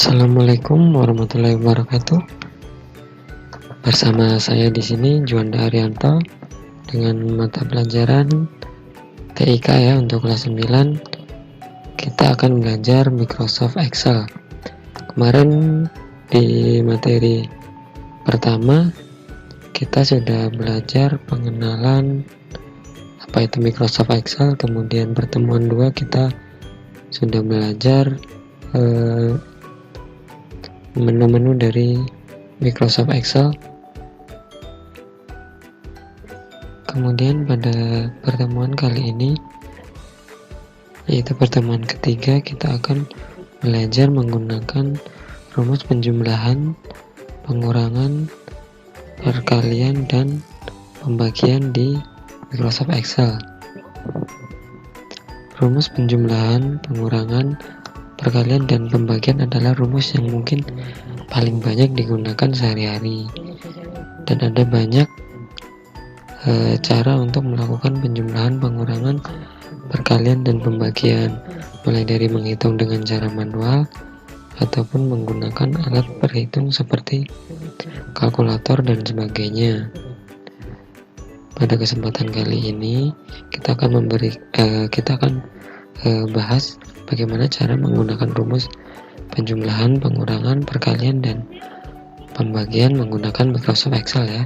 Assalamualaikum warahmatullahi wabarakatuh. Bersama saya di sini Juanda Arianto dengan mata pelajaran TIK ya untuk kelas 9. Kita akan belajar Microsoft Excel. Kemarin di materi pertama kita sudah belajar pengenalan apa itu Microsoft Excel. Kemudian pertemuan 2 kita sudah belajar menu-menu dari Microsoft Excel. Kemudian pada pertemuan kali ini, yaitu pertemuan ketiga, kita akan belajar menggunakan rumus penjumlahan, pengurangan, perkalian, dan pembagian di Microsoft Excel. Rumus penjumlahan, pengurangan, perkalian, dan pembagian adalah rumus yang mungkin paling banyak digunakan sehari-hari, dan ada banyak cara untuk melakukan penjumlahan, pengurangan, perkalian, dan pembagian, mulai dari menghitung dengan cara manual ataupun menggunakan alat perhitung seperti kalkulator dan sebagainya. Pada kesempatan kali ini kita akan bahas bagaimana cara menggunakan rumus penjumlahan, pengurangan, perkalian, dan pembagian menggunakan Microsoft Excel ya.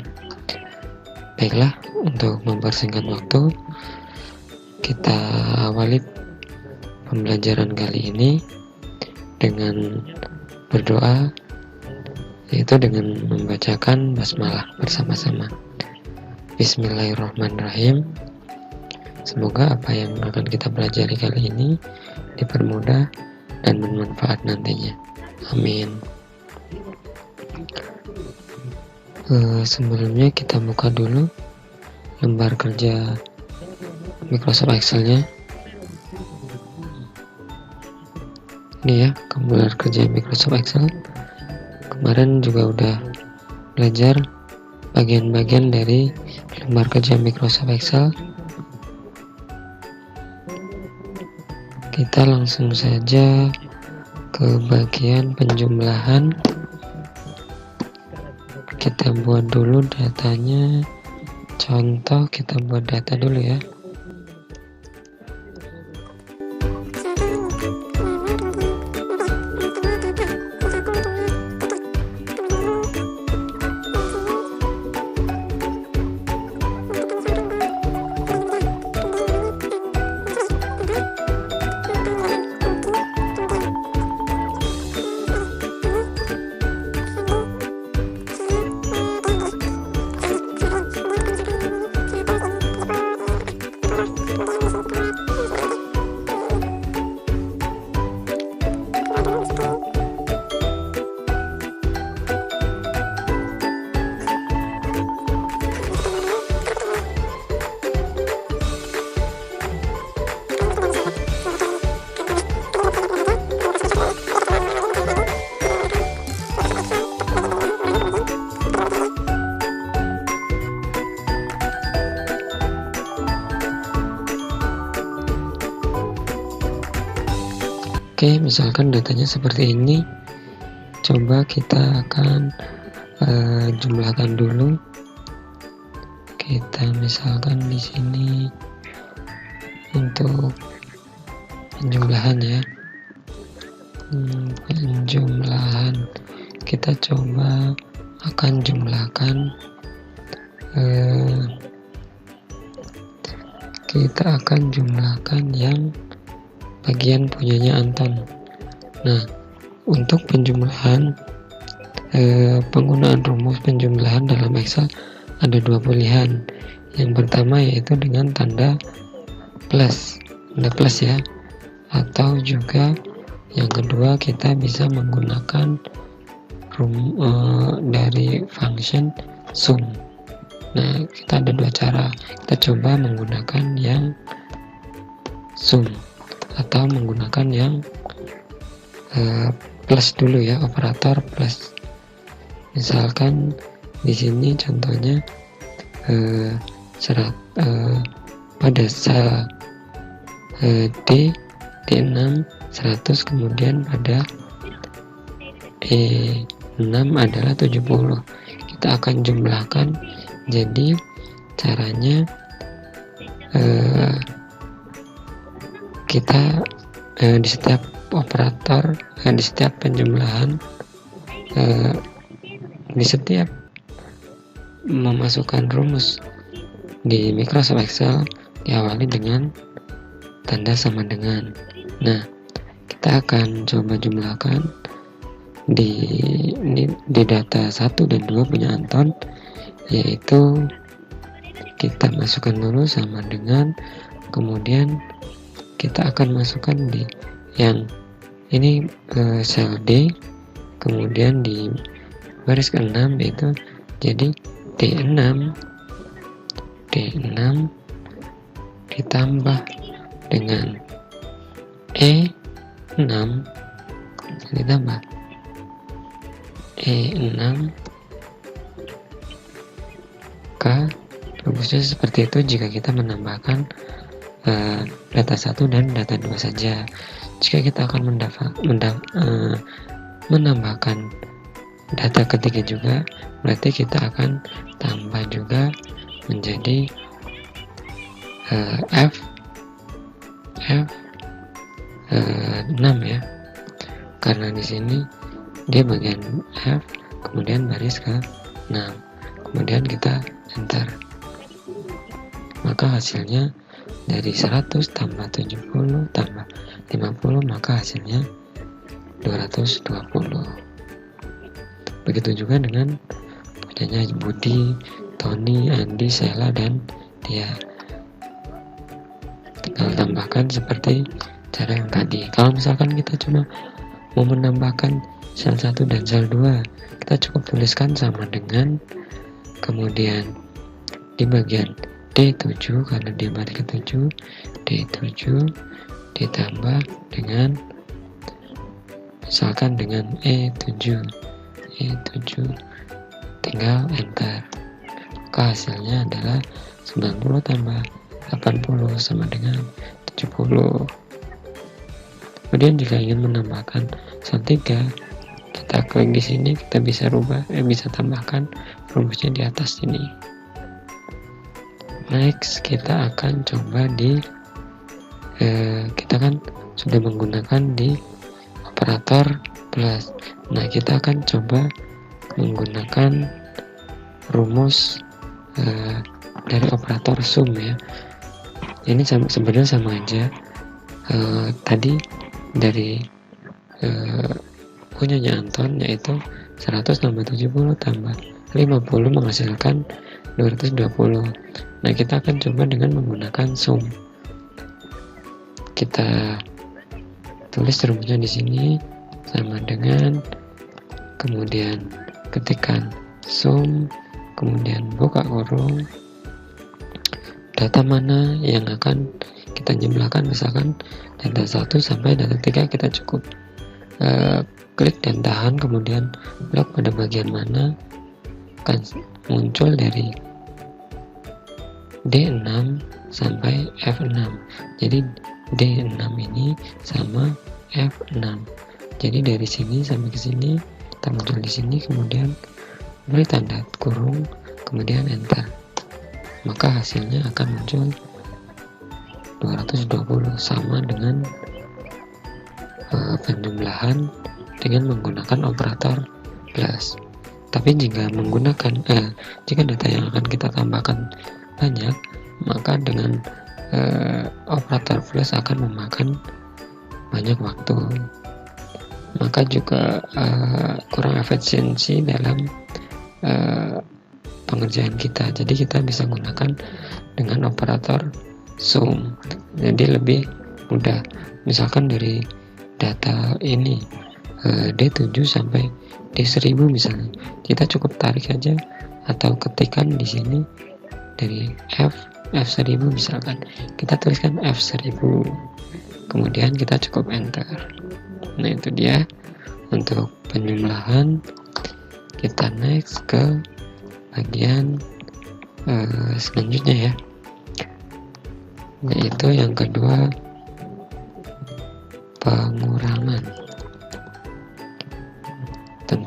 Baiklah, untuk mempersingkat waktu, kita awali pembelajaran kali ini dengan berdoa, yaitu dengan membacakan basmalah bersama-sama. Bismillahirrahmanirrahim. Semoga apa yang akan kita pelajari kali ini dipermudah dan bermanfaat nantinya. Amin. Sebelumnya kita buka dulu lembar kerja Microsoft Excel-nya. Ini ya, lembar kerja Microsoft Excel. Kemarin juga udah belajar bagian-bagian dari lembar kerja Microsoft Excel. Kita langsung saja ke bagian penjumlahan. Kita buat dulu datanya. Contoh, kita buat data dulu ya. Oke, misalkan datanya seperti ini. Coba kita akan jumlahkan dulu. Kita misalkan di sini untuk penjumlahan ya. Penjumlahan kita coba akan jumlahkan yang bagian punyanya Anton. Nah, untuk penjumlahan penggunaan rumus penjumlahan dalam Excel ada dua pilihan. Yang pertama yaitu dengan tanda plus ya, atau juga yang kedua kita bisa menggunakan dari function sum. Nah, kita ada dua cara. Kita coba menggunakan yang sum atau menggunakan yang plus dulu ya, operator plus. Misalkan di sini contohnya pada sel D6 100, kemudian pada E6 adalah 70. Kita akan jumlahkan. Jadi caranya kita di setiap operator, di setiap penjumlahan, di setiap memasukkan rumus di Microsoft Excel diawali dengan tanda sama dengan. Nah, kita akan coba jumlahkan di data 1 dan 2 punya Anton, yaitu kita masukkan dulu sama dengan, kemudian kita akan masukkan di yang ini sel D, kemudian di baris ke-6 yaitu jadi D6 ditambah dengan E6 ditambah E6 K. Rumusnya seperti itu jika kita menambahkan data 1 dan data 2 saja. Jika kita akan menambahkan data ketiga juga, berarti kita akan tambah juga menjadi F 6 ya, karena di sini dia bagian F, kemudian baris ke 6, kemudian kita enter, maka hasilnya dari 100 tambah 70 tambah 50, maka hasilnya 220. Begitu juga dengan punyanya Budi, Tony, Andi, Sheila, dan Tia. Tinggal tambahkan seperti cara yang tadi. Kalau misalkan kita cuma mau menambahkan sel 1 dan sel 2, kita cukup tuliskan sama dengan, kemudian di bagian D7 karena dia balik ke 7, D7 ditambah dengan misalkan dengan E7, tinggal enter, maka hasilnya adalah 90 tambah 80 sama dengan 70. Kemudian jika ingin menambahkan sel 3, kita klik di sini, kita bisa bisa tambahkan rumusnya di atas sini. Next, kita akan coba kita kan sudah menggunakan di operator plus. Nah, kita akan coba menggunakan rumus dari operator sum ya. Ini sebenarnya sama aja. Tadi dari punyanya Anton, yaitu 100 tambah 70 tambah 50 menghasilkan 220. Nah, kita akan coba dengan menggunakan sum. Kita tulis rumusnya di sini sama dengan, kemudian ketikkan sum, kemudian buka kurung, data mana yang akan kita jumlahkan, misalkan data 1 sampai data 3, kita cukup klik dan tahan, kemudian blok pada bagian mana akan muncul dari D6 sampai F6. Jadi D6 ini sama F6. Jadi dari sini sampai ke sini kita muncul di sini, kemudian beri tanda kurung, kemudian enter, maka hasilnya akan muncul 220 sama dengan penjumlahan dengan menggunakan operator plus. Tapi jika jika data yang akan kita tambahkan banyak, maka dengan operator plus akan memakan banyak waktu, maka juga kurang efisiensi dalam pengerjaan kita. Jadi kita bisa gunakan dengan operator sum, jadi lebih mudah. Misalkan dari data ini D7 sampai D1000 misalnya, kita cukup tarik aja atau ketikan di sini dari F1000 misalkan, kita tuliskan F1000, kemudian kita cukup enter. Nah, itu dia untuk penjumlahan. Kita next ke bagian selanjutnya ya, yaitu yang kedua, pengurangan.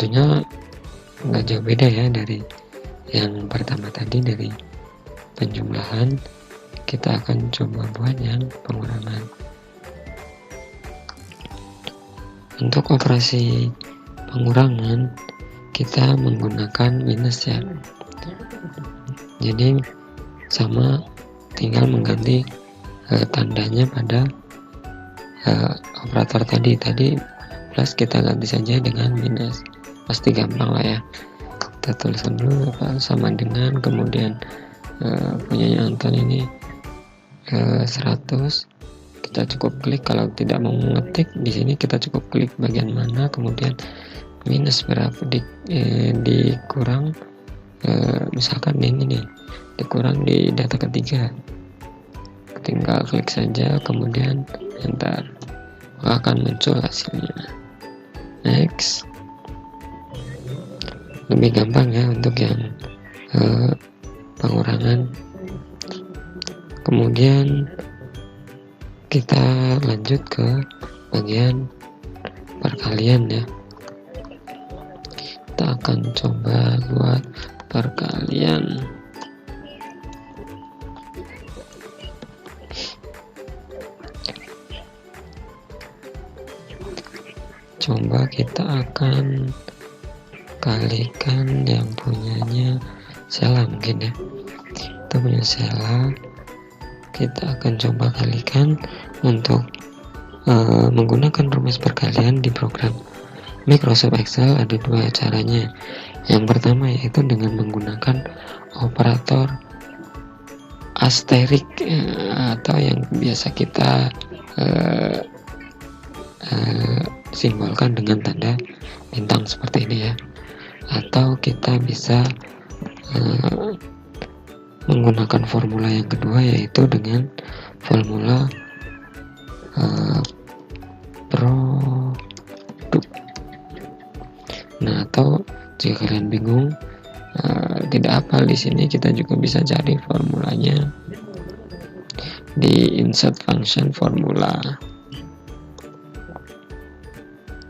tentunya nggak jauh beda ya dari yang pertama tadi. Dari penjumlahan kita akan coba buat yang pengurangan. Untuk operasi pengurangan kita menggunakan minus ya, jadi sama, tinggal mengganti tandanya pada operator tadi plus kita ganti saja dengan minus, pasti gampang lah ya. Kita tuliskan dulu sama dengan, kemudian punyanya Anton ini 100. Kita cukup klik, kalau tidak mau mengetik di sini kita cukup klik bagian mana, kemudian minus berapa dikurang misalkan ini nih, dikurang di data ketiga, tinggal klik saja kemudian enter, maka akan muncul hasilnya. Next, lebih gampang ya untuk yang pengurangan. Kemudian kita lanjut ke bagian perkalian ya. Kita akan coba buat perkalian. Coba kita akan kalikan yang punyanya Sela mungkin ya. Kita punya Sela, kita akan coba kalikan untuk menggunakan rumus perkalian di program Microsoft Excel. Ada dua caranya. Yang pertama yaitu dengan menggunakan operator asterik atau yang biasa kita simbolkan dengan tanda bintang seperti ini ya. Atau kita bisa menggunakan formula yang kedua, yaitu dengan formula produk. Nah, atau jika kalian bingung tidak hafal di sini, kita juga bisa cari formulanya di insert function formula.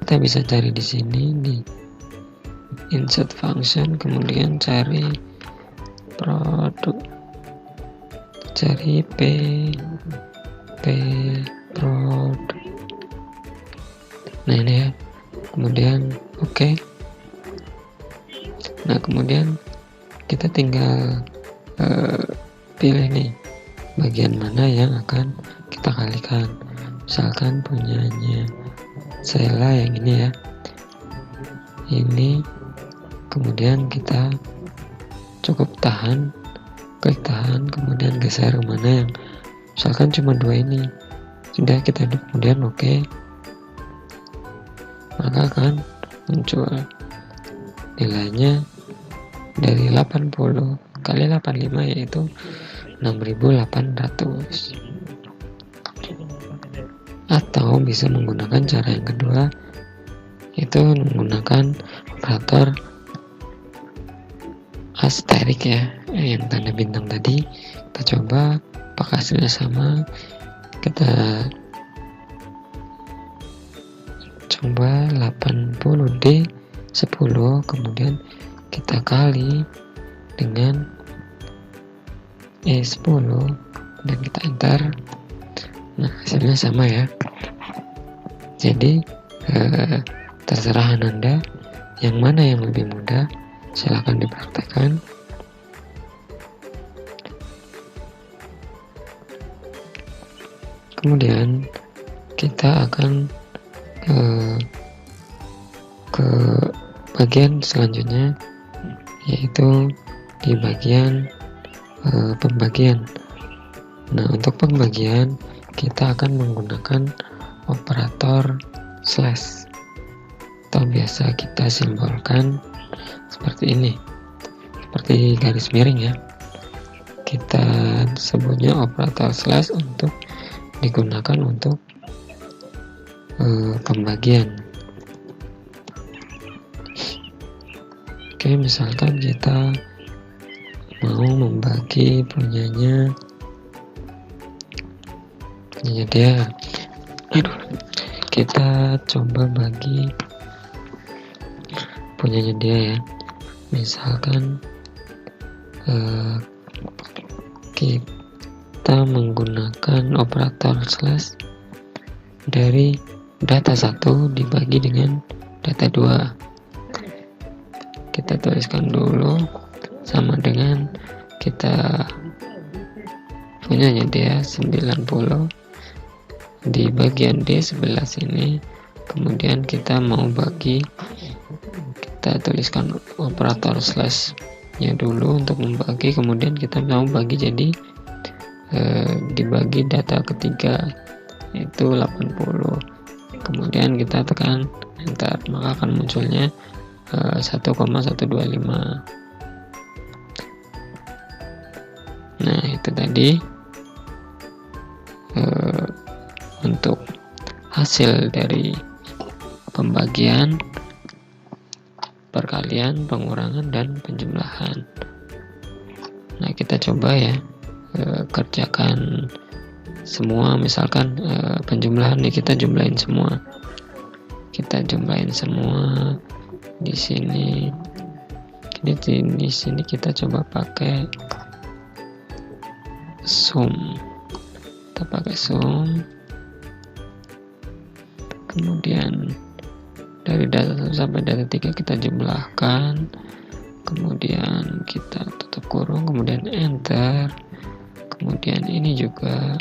Kita bisa cari di sini di insert function, kemudian cari produk, cari P produk. Nah ini ya, kemudian oke. Nah kemudian kita tinggal pilih nih bagian mana yang akan kita kalikan. Misalkan punyanya Sela yang ini ya, ini, kemudian kita cukup klik tahan, kemudian geser mana yang misalkan cuma dua ini, sudah kita kemudian oke, maka akan muncul nilainya dari 80 kali 85 yaitu 6.800. Atau bisa menggunakan cara yang kedua, yaitu menggunakan operator asterik ya, yang tanda bintang tadi. Kita coba apakah hasilnya sama. Kita coba 80D 10, kemudian kita kali dengan E10 dan kita enter. Nah hasilnya sama ya. Jadi terserah Anda yang mana yang lebih mudah, silahkan dipraktekkan. Kemudian kita akan ke bagian selanjutnya, yaitu di bagian pembagian. Nah untuk pembagian kita akan menggunakan operator slash, atau biasa kita simbolkan seperti ini, seperti garis miring ya. Kita sebutnya operator slash untuk digunakan untuk pembagian. Oke, misalkan kita mau membagi punyanya dia, kita coba bagi punyanya dia ya. Misalkan kita menggunakan operator slash dari data 1 dibagi dengan data 2. Kita tuliskan dulu sama dengan kita punyanya dia 90 di bagian D sebelah sini, kemudian kita mau bagi, kita tuliskan operator slash nya dulu untuk membagi, kemudian kita mau bagi jadi dibagi data ketiga yaitu 80, kemudian kita tekan enter, maka akan munculnya 1,125. Nah itu tadi untuk hasil dari pembagian, perkalian, pengurangan, dan penjumlahan. Nah kita coba ya kerjakan semua. Misalkan penjumlahan nih, kita jumlahin semua. Di sini. Di sini kita coba pakai sum. Kita pakai sum. Kemudian dari data 1 sampai data 3 kita jumlahkan, kemudian kita tutup kurung, kemudian enter, kemudian ini juga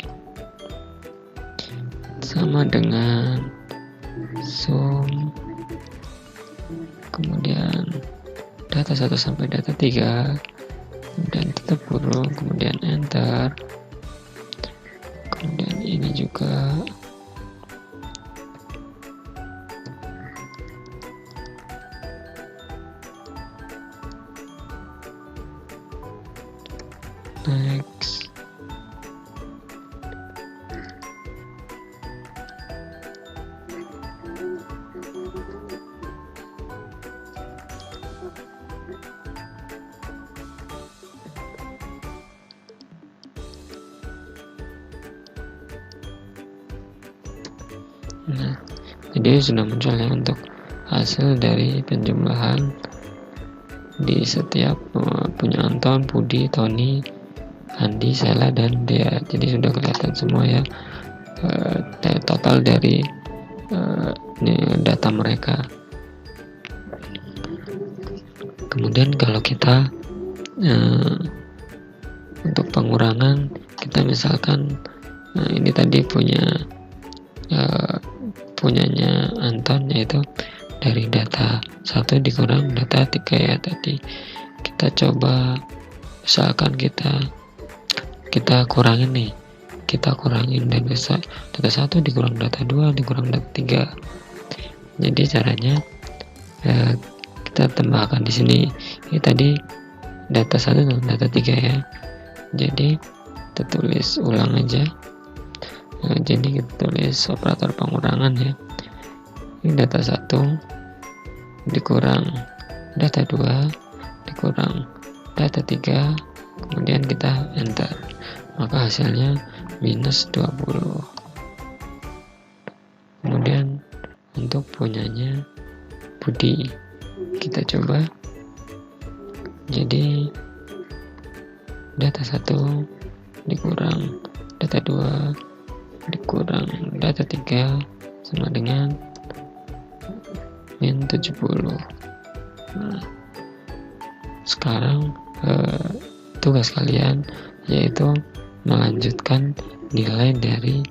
sama dengan sum, kemudian data 1 sampai data 3, kemudian tutup kurung, kemudian enter, kemudian ini juga next. Nah, jadi sudah muncul ya untuk hasil dari penjumlahan di setiap punya Anton, Budi, Tony, Andi, Sela, dan Dea. Jadi sudah kelihatan semua ya total dari data mereka. Kemudian kalau kita untuk pengurangan, kita misalkan ini tadi punyanya Anton, yaitu dari data 1 dikurang data 3 ya tadi. Kita coba misalkan kita kurangin nih, kita kurangin dan bisa data 1 dikurang data 2 dikurang data 3. Jadi caranya kita tambahkan di sini. Ini tadi data 1 dan data 3 ya. Jadi kita tulis ulang aja. Jadi kita tulis operator pengurangan ya. Ini data 1 dikurang data 2 dikurang data 3, kemudian kita enter, maka hasilnya minus 20. Kemudian untuk punyanya Budi, kita coba. Jadi data 1 dikurang data 2 dikurang data 3 sama dengan min 70. Nah, sekarang tugas kalian yaitu melanjutkan nilai dari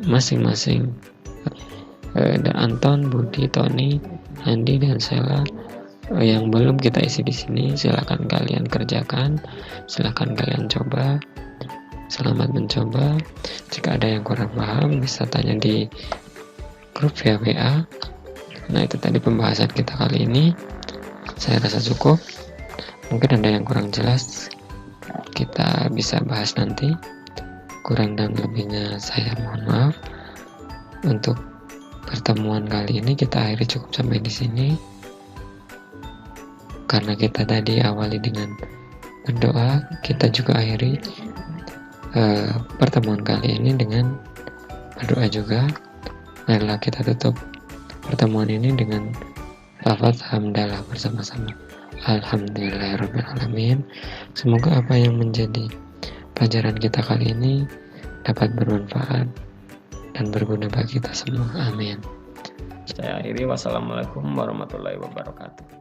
masing-masing Anton, Budi, Tony, Andi, dan Sela yang belum kita isi di sini. Silakan kalian kerjakan, silakan kalian coba. Selamat mencoba. Jika ada yang kurang paham bisa tanya di grup via WA. Nah itu tadi pembahasan kita kali ini. Saya rasa cukup. Mungkin ada yang kurang jelas, kita bisa bahas nanti. Kurang dan lebihnya saya mohon maaf. Untuk pertemuan kali ini kita akhiri cukup sampai di sini. Karena kita tadi awali dengan berdoa, kita juga akhiri pertemuan kali ini dengan berdoa juga. Marilah kita tutup pertemuan ini dengan lafaz hamdalah bersama-sama. Alhamdulillahirrahmanirrahim. Semoga apa yang menjadi pelajaran kita kali ini dapat bermanfaat dan berguna bagi kita semua. Amin. Saya akhiri. Wassalamualaikum warahmatullahi wabarakatuh.